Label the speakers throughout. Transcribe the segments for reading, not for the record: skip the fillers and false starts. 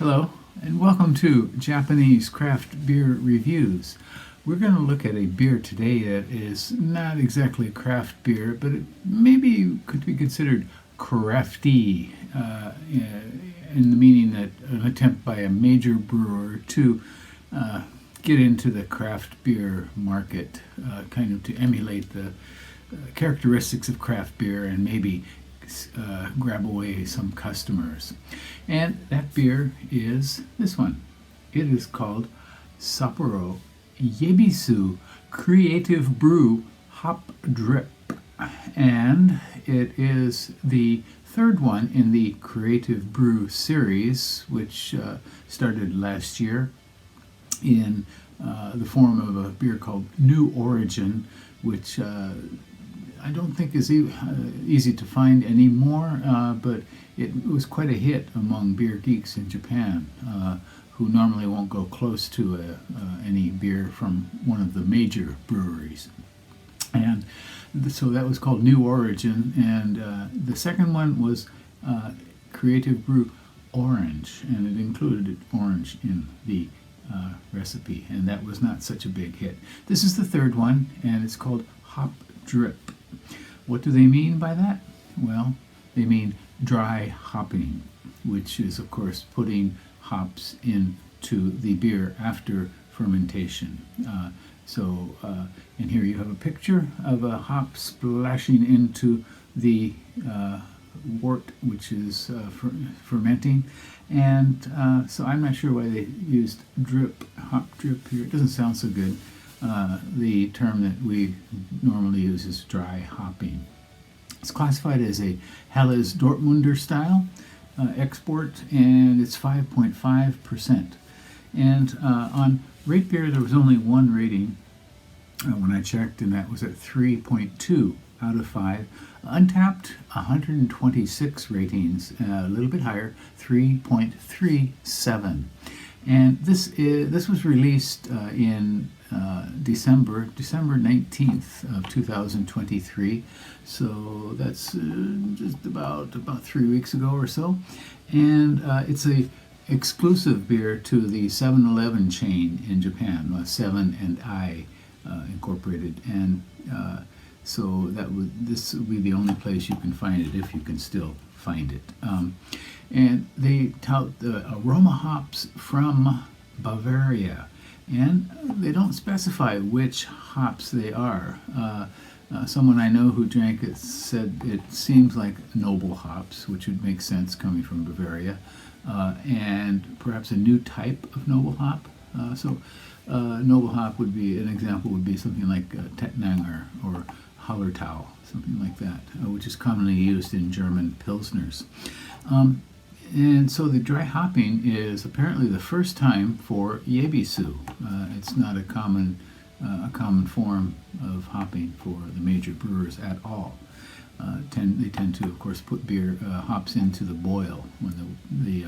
Speaker 1: Hello, and welcome to Japanese Craft Beer Reviews. We're going to look at a beer today that is not exactly a craft beer, but it maybe could be considered crafty, in the meaning that an attempt by a major brewer to get into the craft beer market, kind of to emulate the characteristics of craft beer and maybe grab away some customers. And that beer is this one. It is called Sapporo Yebisu Creative Brew Hop Drip. And it is the third one in the Creative Brew series, which started last year in the form of a beer called New Origin, which I don't think is easy to find anymore, but it was quite a hit among beer geeks in Japan, who normally won't go close to any beer from one of the major breweries. And so that was called New Origin, and the second one was Creative Brew Orange, and it included orange in the recipe, and that was not such a big hit. This is the third one, and it's called Hop Drip. What do they mean by that? Well, they mean dry hopping, which is, of course, putting hops into the beer after fermentation. And here you have a picture of a hop splashing into the wort, which is fermenting. And so I'm not sure why they used hop drip here. It doesn't sound so good. The term that we normally use is dry hopping. It's classified as a Helles Dortmunder style export, and it's 5.5%. And on Rate Beer, there was only one rating when I checked, and that was at 3.2 out of 5. Untapped, 126 ratings, a little bit higher, 3.37. And this was released in December 19th of 2023, so that's just about 3 weeks ago or so. And it's a exclusive beer to the 7-Eleven chain in Japan, 7 and I Incorporated, and so this would be the only place you can find it, if you can still find it. And they tout the aroma hops from Bavaria, and they don't specify which hops they are. Someone I know who drank it said it seems like noble hops, which would make sense coming from Bavaria, and perhaps a new type of noble hop. Noble hop would be, an example would be something like Tettnanger or Hallertau, something like that, which is commonly used in German Pilsners. And so the dry hopping is apparently the first time for Yebisu. It's not a common form of hopping for the major brewers at all. They tend to, of course, put beer hops into the boil when the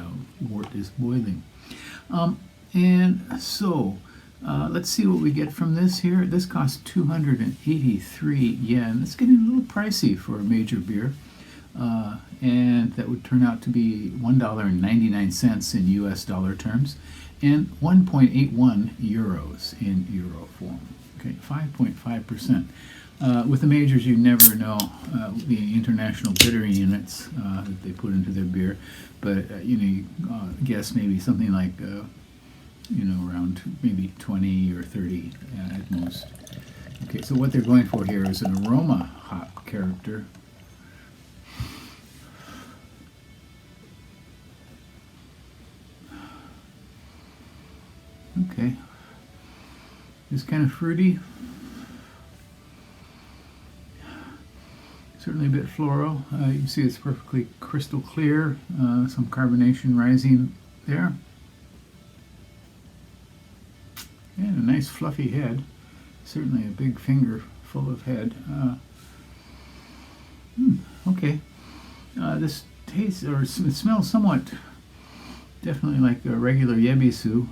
Speaker 1: wort is boiling. Let's see what we get from this here. This costs 283 yen. It's getting a little pricey for a major beer. And that would turn out to be $1.99 in US dollar terms, and 1.81 euros in euro form. Okay, 5.5%. With the majors, you never know the international bittering units that they put into their beer, but you guess maybe something like around maybe 20 or 30 at most. Okay, so what they're going for here is an aroma hop character. Okay, it's kind of fruity, certainly a bit floral. You can see it's perfectly crystal clear, some carbonation rising there, and a nice fluffy head, certainly a big finger full of head. Okay, this tastes, or it smells somewhat, definitely like a regular Yebisu.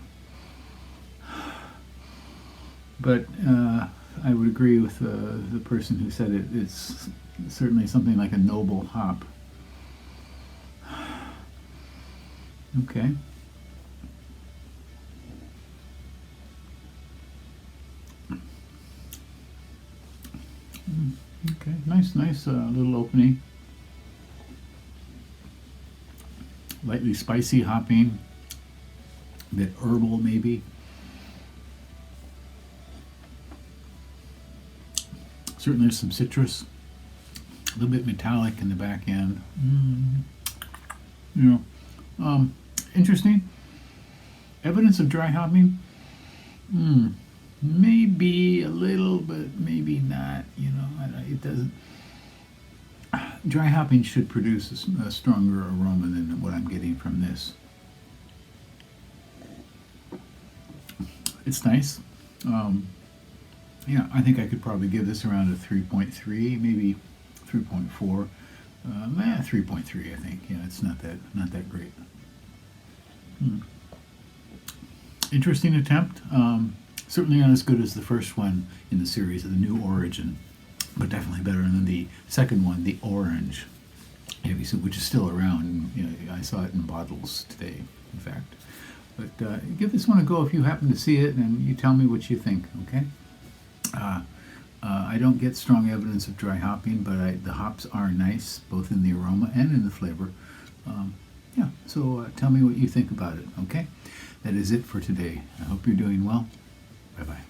Speaker 1: But I would agree with the person who said it's certainly something like a noble hop. Okay. lightly spicy hopping, a bit herbal maybe. Certainly there's some citrus, a little bit metallic in the back end. Interesting. Evidence of dry hopping? Maybe a little, but maybe not. It doesn't. Dry hopping should produce a stronger aroma than what I'm getting from this. It's nice. I think I could probably give this around a 3.3, maybe 3.4. 3.3, I think. It's not that great. Interesting attempt. Certainly not as good as the first one in the series, the New Origin, but definitely better than the second one, the Orange Yebisu, which is still around. I saw it in bottles today, in fact. But give this one a go if you happen to see it, and you tell me what you think. Okay. I don't get strong evidence of dry hopping, but the hops are nice, both in the aroma and in the flavor. So tell me what you think about it, okay? That is it for today. I hope you're doing well. Bye-bye.